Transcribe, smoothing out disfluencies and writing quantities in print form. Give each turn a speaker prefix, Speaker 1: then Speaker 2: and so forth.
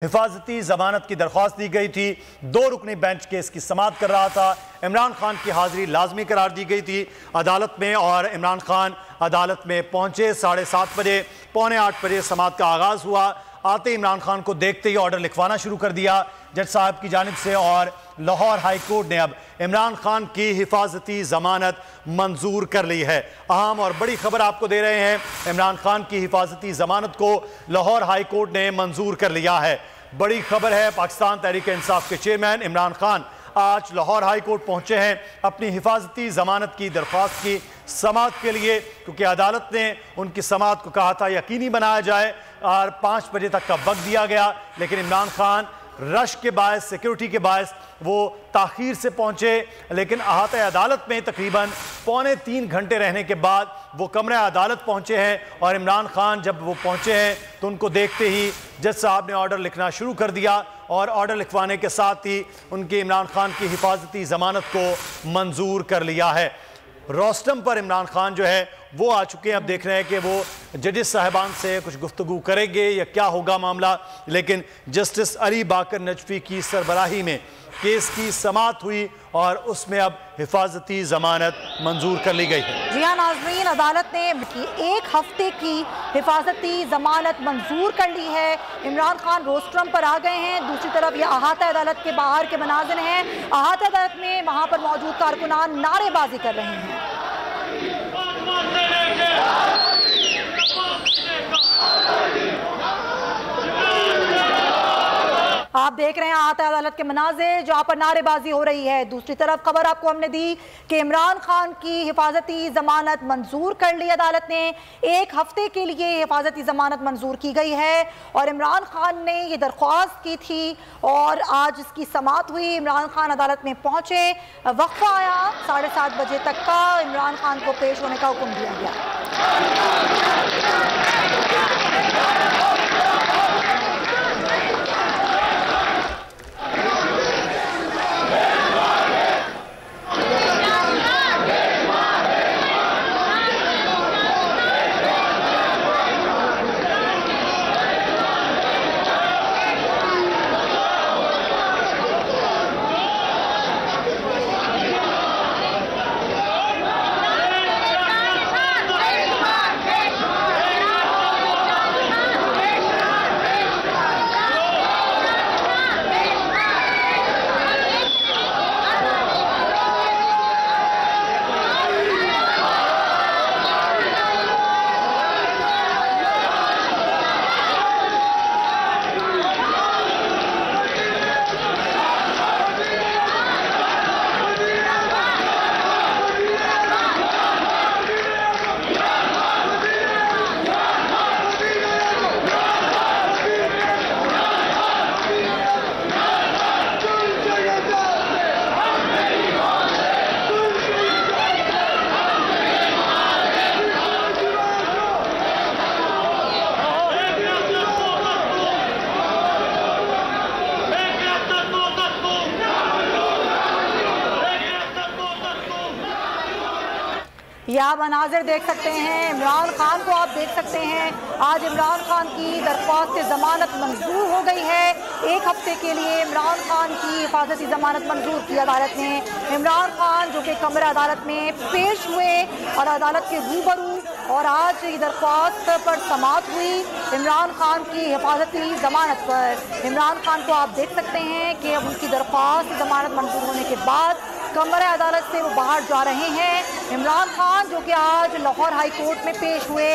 Speaker 1: हिफाजती जमानत की दरख्वास्त दी गई थी। 2 रुकनी बेंच केस की समाअत कर रहा था। इमरान खान की हाजिरी लाजमी करार दी गई थी अदालत में और इमरान खान अदालत में पहुंचे। 7:30 बजे, 7:45 बजे समाअत का आगाज़ हुआ। आते इमरान खान को देखते ही ऑर्डर लिखवाना शुरू कर दिया जज साहब की जानिब से और लाहौर हाई कोर्ट ने अब इमरान खान की हिफाजती जमानत मंजूर कर ली है। अहम और बड़ी खबर आपको दे रहे हैं, इमरान खान की हिफाजती जमानत को लाहौर हाई कोर्ट ने मंजूर कर लिया है। बड़ी खबर है, पाकिस्तान तहरीक इंसाफ के चेयरमैन इमरान खान आज लाहौर हाई कोर्ट पहुंचे हैं अपनी हिफाजती जमानत की दरख्वास्त की समाअत के लिए, क्योंकि अदालत ने उनकी समाअत को कहा था यकीनी बनाया जाए और 5 बजे तक का वक्त दिया गया, लेकिन इमरान खान रश के बायस, सिक्योरिटी के बायस वो ताखीर से पहुंचे। लेकिन अहाते अदालत में तकरीबन 2.25 घंटे रहने के बाद वो कमरे अदालत पहुंचे हैं और इमरान खान जब वो पहुंचे हैं तो उनको देखते ही जज साहब ने ऑर्डर लिखना शुरू कर दिया और ऑर्डर लिखवाने के साथ ही उनकी इमरान खान की हिफाजती जमानत को मंजूर कर लिया है। रोस्टम पर इमरान खान जो है वो आ चुके हैं। अब देख रहे हैं कि वो जजेस साहिबान से कुछ गुफ्तगू करेंगे या क्या होगा मामला, लेकिन जस्टिस अली बाकर नजफी की सरबराही में केस की समाअत हुई और उसमें अब हिफाजती जमानत मंजूर कर ली गई है।
Speaker 2: जी हाँ नाज़रीन, अदालत ने 1 हफ्ते की हिफाजती जमानत मंजूर कर ली है। इमरान खान रोस्ट्रम पर आ गए हैं। दूसरी तरफ ये अहाता अदालत के बाहर के मनाजिर हैं। अहाता अदालत में वहाँ पर मौजूद कारकुनान नारेबाजी कर रहे हैं। आप देख रहे हैं अहाता अदालत के मनाज़िर जहाँ पर नारेबाजी हो रही है। दूसरी तरफ खबर आपको हमने दी कि इमरान खान की हिफाजती जमानत मंजूर कर ली अदालत ने। 1 हफ्ते के लिए हिफाजती जमानत मंजूर की गई है और इमरान खान ने ये दरख्वास्त की थी और आज इसकी समाअत हुई। इमरान खान अदालत में पहुंचे, वक्फा आया 7:30 बजे तक का। इमरान खान को पेश होने का हुक्म दिया गया। ये आप मनाजिर देख सकते हैं। इमरान खान को आप देख सकते हैं। आज इमरान खान की दरख्वास्त जमानत मंजूर हो गई है। 1 हफ्ते के लिए इमरान खान की हिफाजती जमानत मंजूर की अदालत ने। इमरान खान जो कि कमरे अदालत में पेश हुए और अदालत के रूबरू और आज ये दरख्वास्त पर समाअत हुई इमरान खान की हिफाजती जमानत पर। इमरान खान को आप देख सकते हैं कि अब उनकी दरख्वास्त जमानत मंजूर होने के बाद कमरे अदालत से वो बाहर जा रहे हैं। इमरान खान जो कि आज लाहौर हाई कोर्ट में पेश हुए।